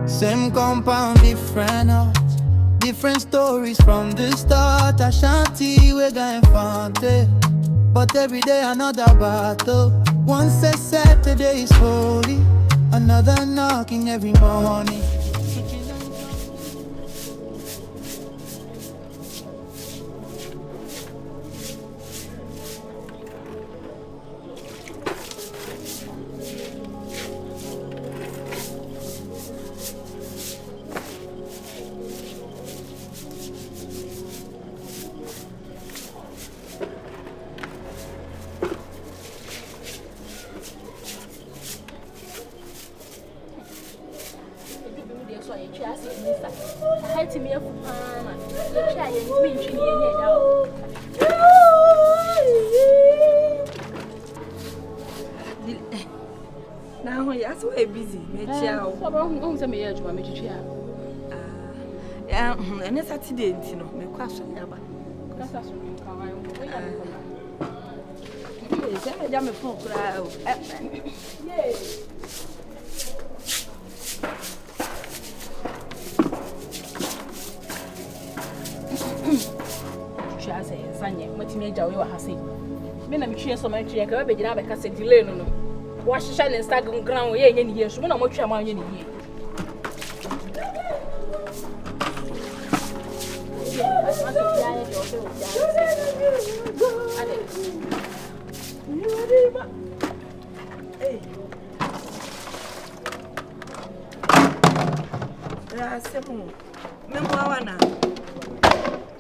Same compound, different house, different stories from the start. Ashanti, we're going fante, but every day another battle. One said today is holy, another knocking every morning. Now you're so busy. And it's Saturday, you know, my question. Wash the shine and start on ground. Yeah, any years. When I'm watching my year.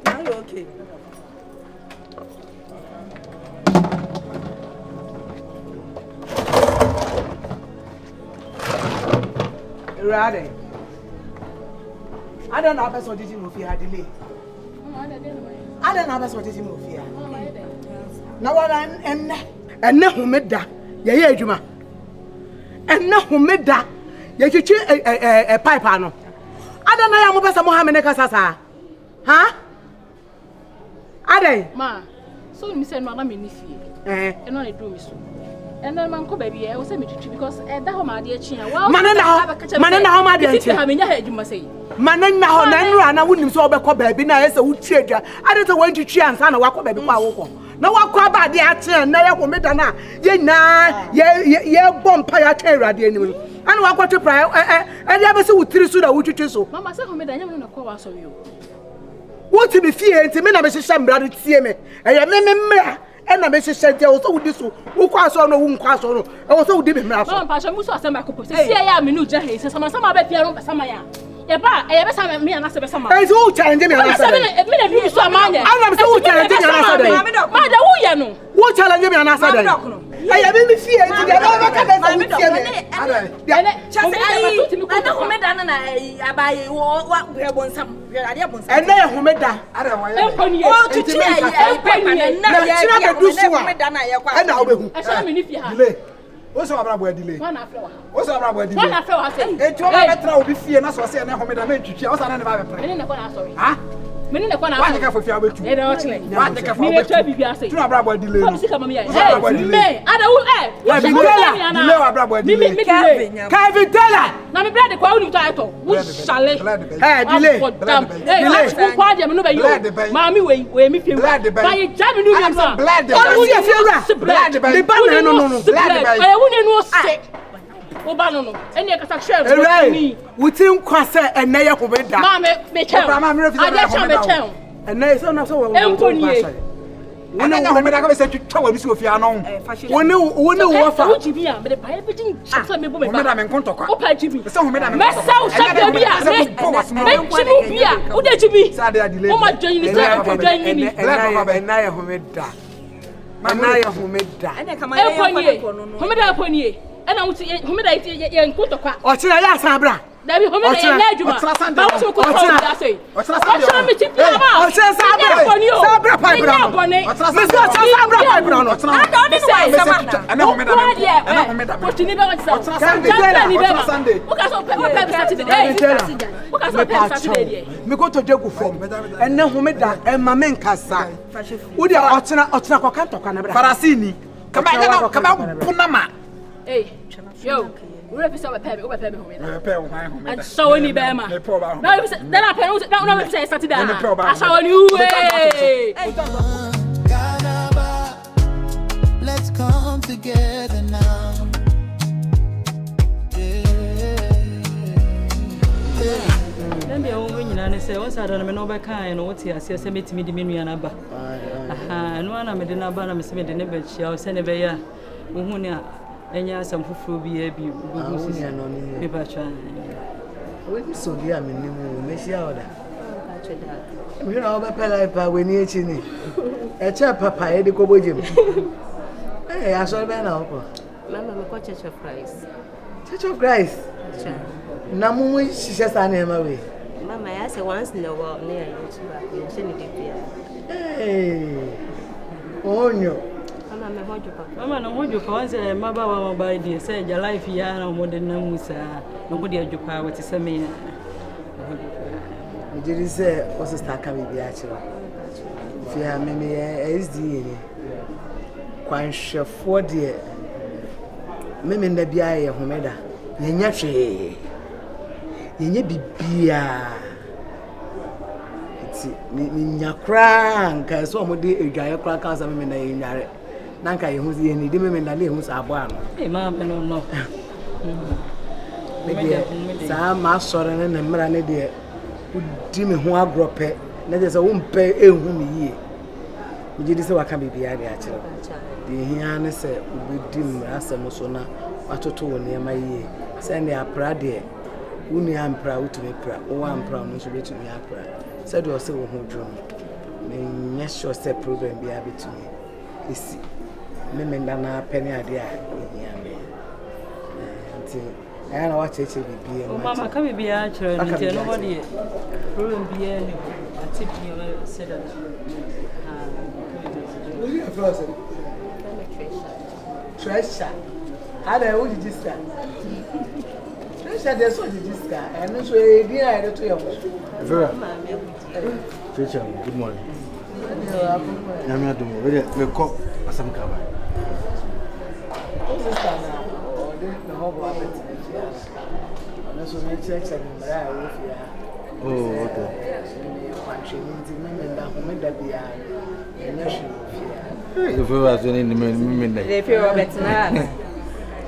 Now you're okay. Ready? I don't know what did you move here delay. I don't know what did you move here. Now what and now who made that? Yeah, Juma. And now who made that? Yeah, you a pipe. I don't know how much Mohammed Casasa. Huh? Ade? Ma, so me say madam in this year. And only do me so. And then man ko baby I was say me chichi because that ho ma de chia. Manana how ma de chia. Ha me nya ha adwuma say. Manana ho na nru ana wonim so obekọ baby na yesa wo chia dwa. Ade to wan chichi ansa na wakọ baby kwa wokọ. Na wakọ ba de ache na ye ho meda na ye na ye bompa ya twa awurade anim. Ana wakọ to pra e de abese wo tiri so da wo chichi so. Mama say ho meda nya me na ko wa so yo. What to be fear enti me na me hyehyɛ mbra do tie me. Eye me mbra. And I message said there was so this who cross on no cross on. I was so deep in my Pasha Musa Sama Copo. See, I am new Jahay, some bet Piano Samaya. Yaba, I ever me and I said some. I so challenging me. I'm so challenging me. Mother, who you know? What challenging me and I said? I have been fear to get over I know who made I buy what we have on some. And then who made that? I don't want to delay. What's our boy delay? What's our boy delay? It's all I will be fear, and that's what I say. And I'm going to choose another play. Huh? Many the corner. Why for fear with you? I don't know. Why the car for you? To our boy delay. Come here. Hey, I don't know. Kevin Teller. Now, me bread the quality title. Which shall it? Hey, delay. Hey, why do you know? Mammy, we me feel glad. By a jamming, you are glad. The banner, no, I wouldn't know sick. Obano, and you can share me. We think Quassa and Naya Homeda. Mamma, make him. And there is not so well. When I know said to tell you if you are known. When you what for Jibia, but the piping chapter me woman, Madame and Contoca. Oh, Jibby. So, Madame, Massa, Sabia, who did you be? Saturday, oh, my journey is Naya Homeda. Manaya Homeda. And I come upon ye. And I would say, who made I and Contoca. Or Sabra. There be home in Najuma. But also could say, what's wrong with you? Sabra pipe on it. Sabra pipe on it. I don't say, I know, Madame. What you need on Sunday. What Saturday? Me go to Jogu form. And now who made that? And my men Casa. Would you Otsana Canto Canabra? Farasini. Come out, Punama. Hey, yo. We have some pay me, over pay me home. And so any bema. Now then I pay no say started that. I saw you way. GHANABA, let's come together now. Then the old women and say, what's I don't know back and what's here? Say, meet me the Minianaba. Aha, no one I made an abana, Miss Made the neighbor, she'll send a bear. Uhunia, and ya some who be a view. Paper trying. When so dear, I mean, Messia. You know, Papa, when you're chinny. A chap, Papa, Eddie Cobojim. Hey, I saw Ben Alpo. Mamma, what Church of Christ? Church of Christ. Namu, she just an away. Mamma, I said once in a while near you, hey, oh, no. Mama, no hold you for once, Maba will buy the say your life here, no more than Namusa, nobody at your power to say me. You didn't say, what's a star coming be actually? If you have me, SD, quite sure for dear. Memen the Bia, Homeda, Yenyache, Yenyabia. It's Ninya crank, as one would do a guy crack as a woman in Yare. Nanka, who's the any women that live who's a one. Hey, Mamma, no. Maybe some master and a marane dear would dim a hoa grope, let us a won't pay a woman ye. We did say what can be the idea. The Hiana said, we dim as a Mosona, what to two near my ye. Send the opera dear. Uni am proud to me, or I'm proud to be to me opera. Said you also who drew me. Yes, sure, said problem be able to me. You see, Memendana penny idea in Yammy. I don't know what it will be. Oh, Mamma, come be actually, and nobody problem be any. I tip you said that. Treasure. How the hell did you start? Treasure, that's what you just got. And that's where you did to your Treasure, good morning. I'm not doing it. We'll call some cover. What's this now? Oh, the whole of it. And that's what makes it Oh, okay. If we were doing the midnight, If you're better,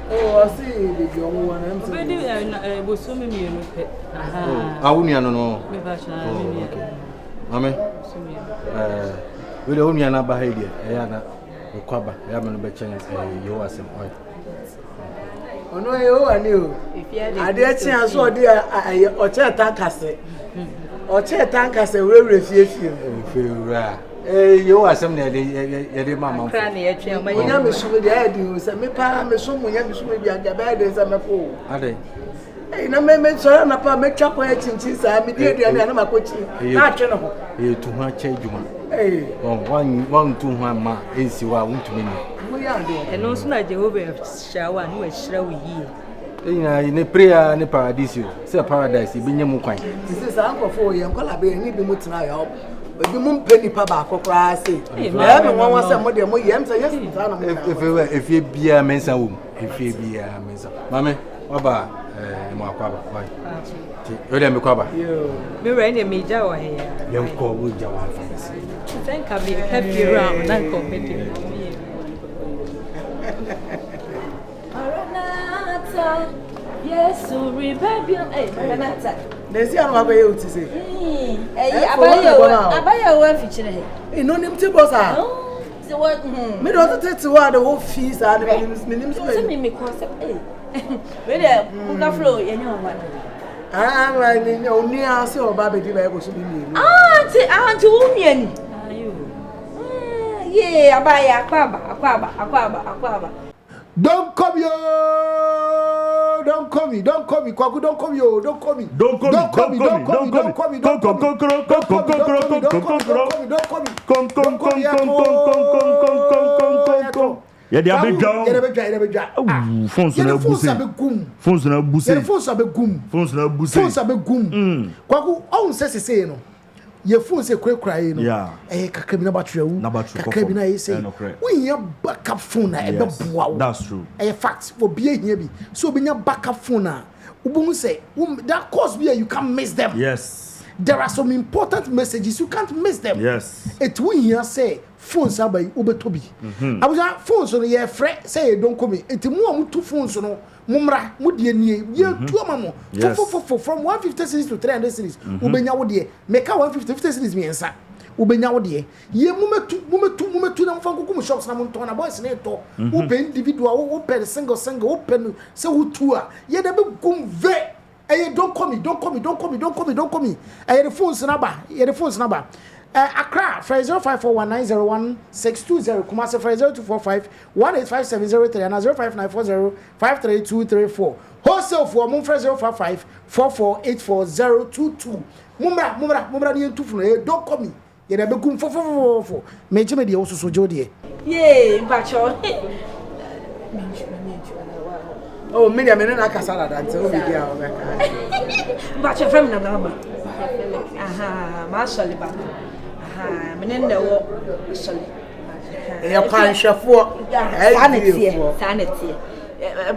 oh, I see the young one. I was so many. I wouldn't know. Okay. Amen. We don't know about idea. I haven't been changing your assent. Oh, no, you knew. I did chance or dear, or chair tankers. Or chair tankers will refuse you. You are some lady, mamma. Cranny, a chair, my young Miss with the ideas, and me palm is some young Miss with the bad as I'm a fool. Are they? Hey, no man, sir, and upon make chop my chinches, I'm the animal coaching. Not general. You too much, Juma. Hey, 1, 2, 1 ma, is you are to me. We are there. and also like Jehovah shower and we shall we In a prayer and a paradise, say paradise, you bring your coin. This is uncle for you, and call a baby, need to move tonight. But you won't penny papa for crazy. Everyone wants somebody more yams. If you be a mensa womb, if you be a mensa. Mammy, Oba, Maquaba, why? You let me cover. We were in a major or here. Young call with Jawan famous. Thank I'll be happy around and committing. Yes, so rebellion. They see how I to say. I buy your wife feature. In no name tables are. So what? Me don't take to what the whole fees are the minimum. Send me concept. Really, who can flow in your one? I'm like, only I see about baby Bible to be me. Auntie Union. Yeah, I buy a Don't come yo! Don't call me, Kwaku, don't come yo, don't call me. Don't call me. Yeah, they are big down. Phones na busse. Kwaku, on say no. your phone say kura no yeah kakra bi na battery wu kakra bi na say we hear backup phone na ebe boa that's true fact for be here bi so be backup phone na ubu say that cause be you can't miss them. Yes, there are some important messages you can't miss them. Yes, it we hear say phones abai ubetobi abuja phones no ye frɛ say don't come it mu am two phones no mumra mudie nie ye two amamo for from 150 series to 300 series ubenya wo de make 150 series miensa ubenya wo de ye mumetu na mfanko kum shops na monto na boys na to open individual open single open say who two a ye de be gum ve don't call me aye the phones number Accra, 0541901620, Kumasi 0245185703 and 05940532234. Wholesale for Mum 05544840022. Mumra ni ntufu don't call me. Ye na be gum fo. Meje me de also so jodie. Yay, bacho. Oh, me na kasala that o be dia o be ka. Bacho from na number. Aha, mashallah ba. Aha, menende wo soli. E kwan hwefo. Sanity.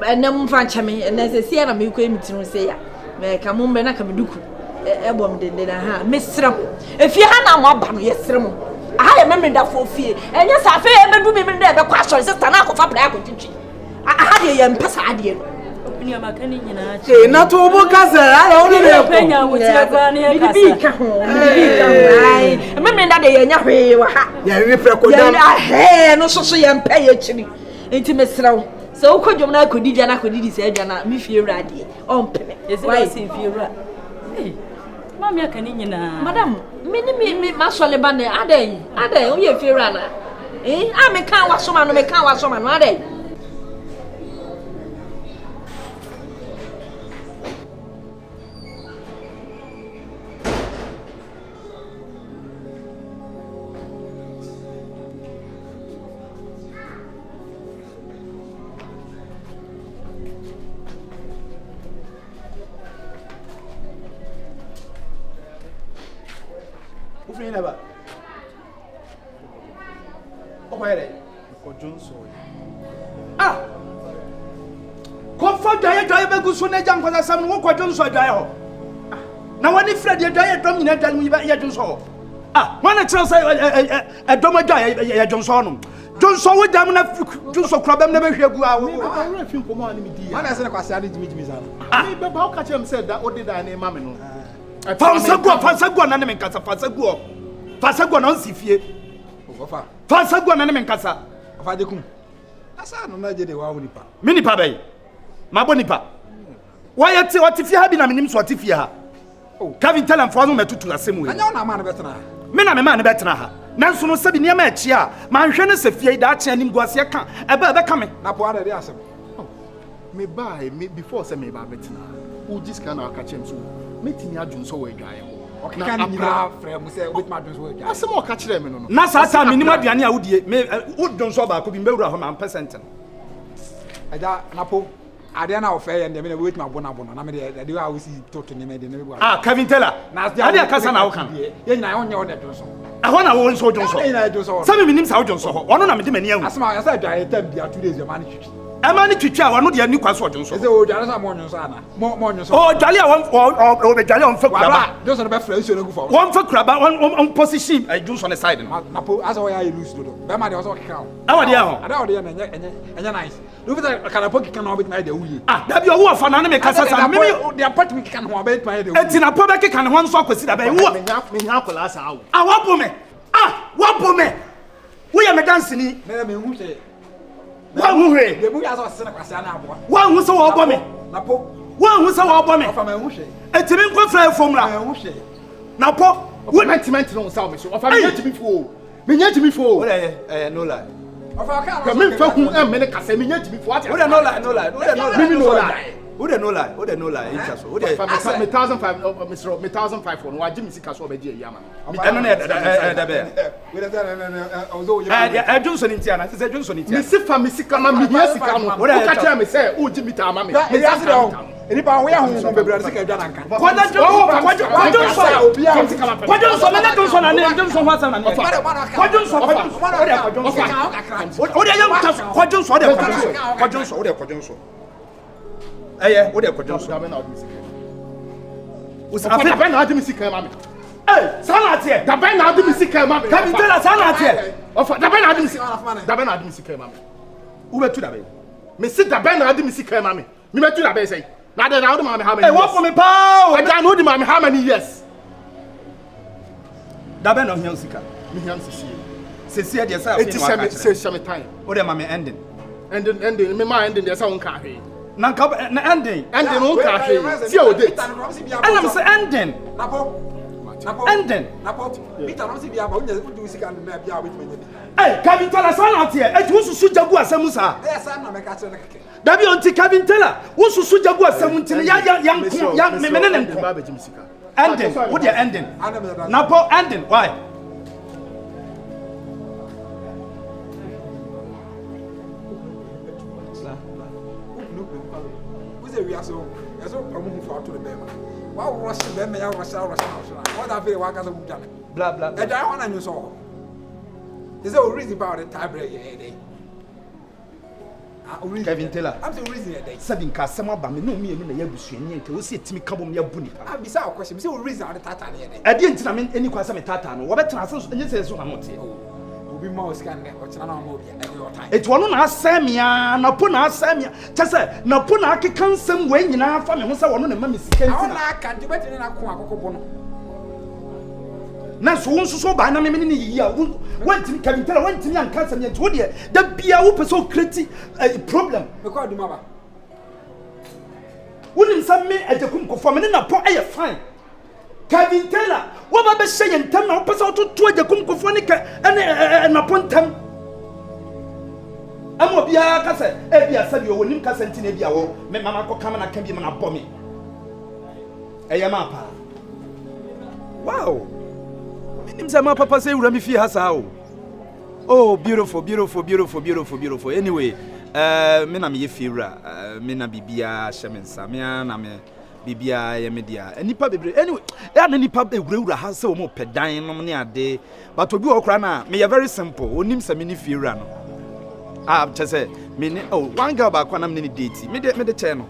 Enam fanchame, na se sia na me ko emitinu se ya. Me ka mumbe na ka meduku. Ebom dende na ha, mesrem. Efie ha na mo aba no yesrem. Aha ye memenda fo fie. Enye sa fe ebedu me menda ebe kwa sori sister na akofa pra akotwitwi. Aha de ye mpesa ade no. Ni amakani nyina che na to bo kasa ala onu le penya wotire kwa ne kasa bi ka ho ai memenda de ye nya hwe wa ha ye re pre ko dam no so ye mpa ye chiri enti mesrawo so ukodwom na akodidi na akodidi se adwa na mi fie wrade ompeme why sin fie wra mami akani nyina madam me masole ba ne adai o ye fie wra na a me kan wasoma no adai Never. Oh, where? Ah! Comfort diet, I have a good son, a jump for the sun, walk on so die. Now, when if Freddy diet, don't you tell me about your Johnson? Ah, when I tell a doma die, Johnson. Johnson would damn enough to so crab and never hear go out. I feel command me, dear. I said, I was adding to me. Ah, how catch him said that, what did I name Mamma? Fasagua na me nkasa fasagua na nsifie ofa fasagua na me nkasa ofa dekum asa no na je de wa wonipa me nipa bai mabo nipa why ti otifie ha bi na menim so otifie ha Kevin tell am for no metutu asem we anya na ma na betena ha me na me ma na betena ha nanso no sabi niam a chi a man hwe ne safie da achi anim guase ka ebe ka me na po ada de asem me bai me before say me ba betena u just kana akachem so metimi adwun so we dwae ho okeka ni nyina frɛ mu sɛ metimi adwun so we dwae asɛm ɔka kyerɛ me no na saa ta minim aduane a wodie me wodwun so ba ko bi mbewura ho ma percent aja napo ade na ofɛ yɛ ndɛ me na wetimi abona na me de ade a wosi toto ne me de ne be ah Kevin Taylor ade akasa na wo kan yɛ nyina onye wo na dwun so ahɔ na wo nso dwun so sɛ me minim sa wodwun so ho ɔno na me de mani ahu asɛm a yɛ sɛ dwae tam bia 2 days yɛ ma ne twitwi Emani twitwa a wano de ani kwa so odwon so. Ese o dwale sa mo onwon so ana. Mo onwon so. O dwale a o be dwale on fa kuraba. Just on be fra isuo na gu fa. Won fa kuraba on position adwon so ne side no. Na po asa wo ya lose dodo. Be ma de o so keka o. Awa de ho. Ada o de na enye nice. Do fit kana po keka na obet na de wuye. Ah, da bi o wo fa na ne me kasa sa. Me de apartment keka na ho obet na de wuye. Enti na po be keka na ho so akwasi da be wo. Me nya akola asa awo. Ah, wapo me. Ah, wapo me. Wo ya me dance ni. Me hu se Wan hu he de bu ya so se na kwase na abo wan hu se wo obo me na po wan hu se wo obo me ofa me hu hwe etimi nko fra fomra me hu hwe na po wo mentiment no sa o me so ofa me nyatimi fo no lie ofa ka me fa hu me ne kasa me nyatimi fo ati wo no lie me no lie Who dey no lie? Interest. Who dey? 1,500, Mr. 1,500. Wa Jimmy sika so be je yama. Eno na da be. We dey ozo ye. Johnson intia na. Say Johnson intia. Me sifa me sika ma me hia sika no. Wo ka tell me say o Jimmy ta ama me. Me say do. Enipa wo ya hu so bebre sika dwa nanka. Kwada Johnson. Kwada Johnson me na Johnson na name Johnson what na name. Kwada Johnson. Eh, what dey Johnson? Da be na odimisi. Da be na odimisi kan ma me. Eh, sanate. Da be na odimisi kan ma me. Can you tell us sanate? Da be na odimisi. Da be na odimisi kan ma me. Wo betu da be. Me sit da be na odimisi kan ma me. Me betu da be say. Na dey na odima me how many? Eh, what for me pa? I don't know odima me how many years? Da be na hian sika. Me hian sisi. Sisi dey say afini wa ka. Say shame time. Wo dey ma me ending. Ending me ma ending dey say won ka hwe. Na ending won ka hwe. See o date. And I'm say ending. Ending. Peter no si bia ba unya udu sika na bia wit menye. Eh, Kevin Teller sana tie. E tu susu jagu asemu sa. Eh, sa na me ka kire na keke. Dabi onti Kevin Teller. Wo susu jagu asemu ntini ya me menene nko. Ending. What the ending? Napo ending. Why? We are so promoting for to the bema. Wow, Russian bema, Russia. What I feel like as a woman. Blah blah. And I want to know so. There's no reason about the time break. Kevin Teller. I'm the reason that they said in Casama Bami, no me and Yabushi, and you see it to me come on your bunny. I'll be so question. So reason on the Tatan. I didn't mean any question of Tatan. What better and you say so I'm not here. Be more scanning or channel at your time. It won't ask Samia, no puna Samia. Just say, no puna can some way in our family. Once I want to mammy. I can't do better than a Quaco. Now, so by no many years, went to Kevin Teller, went to me and cancer and told you that be a whoop so creative a problem. Because the mother wouldn't some me at the Kumko for me, not a fine. Kevin Teller, what about saying 10 or pass out to the Kumkofonica and upon 10? I'm a Bia Cassa, Ebia said you will name Cassantina Biao, make Mamma come and can be a bomb. Ayamapa. Wow. My papa say Ramifi has how. Oh, beautiful. Anyway, Mena mi fira, Mena Bibia, Shaman Samia, Name. Bibia Yemedia. And nipa bebre. Anyway, and nipa bebre has so more pedine no money a day. But to beokrana, me very simple. Onim se mini fira no. Just say me one girl back when I'm mini date. Me the channel.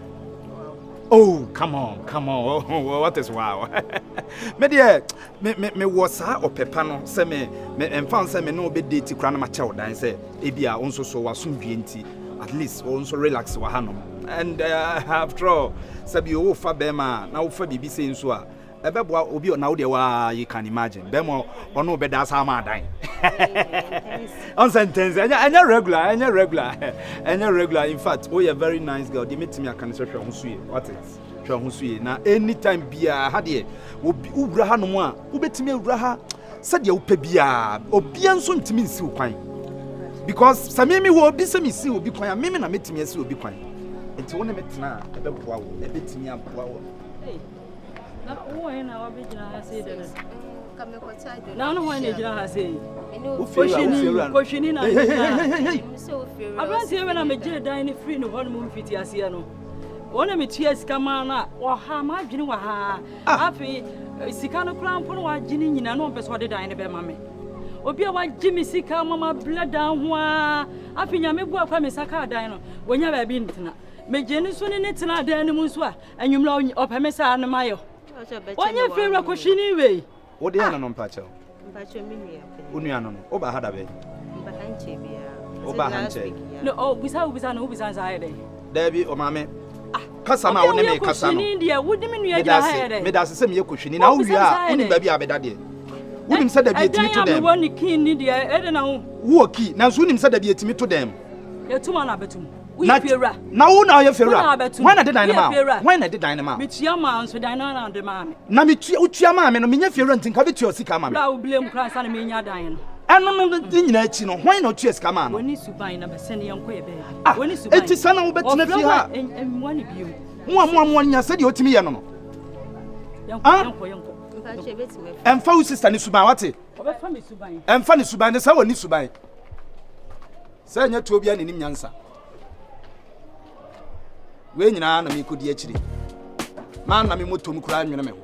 Oh, come on. Oh, what is wow? Me was or pepano, say me and found say me no be date crana my child and say, Ebia also so was soon beauty, at least also relax wahanum. And after all, Sabi o fa bema, now for BB saying so. Ebeboa obi na wo wa you can imagine. Bemo ono be das ha ma dan. On sentence, anya regular. In fact, oh you very nice girl. They meet me can say hwe ho what is? Hwe ho sue na anytime bia ha de obi wura ha no mu a wo betimi awura ha said ye wo pa bia obi anso ntimi nsi wo kwan. Because samemi wo obi se mi si obi kwan a meme na metimi asi obi kwan. Enti wo ne metena ebeboa wo ebetimi aboa wo. Oh, I know what I say. Now, no one is I say. Questioning. I was here when I'm a jail dining free no one moon fit Asiano. One of my tears come on, or how much you know, happy Sicano crown for one Ginny in an office what did I never mammy. Obia what Jimmy Sika Mama blood down one. I think I may go up from Saka dino when you have been tonight. May Jenny soon in it and I dare Muswa, and you know up a messa and a mile. Why your favorite question anyway? What the non patcho? Uniano, Oba had a bay. Oba Hanche. No, oh, without no business either. Debbie or mammy. Cassama, I make Cassama. India, would you mean you had made us send me a cushion. Now we are only baby abedadi. Wouldn't said that be to them. One key in India, I don't know. Walkie, now soon said that be to them. You're too man, Now you're fair. When I did dynamite. When I did dynamite. Which your mounts with dynamite on the man. Namichi, Uchama, and Minia Ferrant and Cavity or Sicama. I will blame Christ and Minia dying. And I'm not thinking that you know, why not cheers come on? When is to buy number sending young quay, when is it is son of Bettina and one of you. Mo nya said you timi ye no no. Emfa wo sister ni suban wate. Obefa me suban. Emfa ni suban ne sa woni suban. Sa nya to bia nenim nyansa. We nyina na me kodi akire. Man na me motom kura anwene me ho.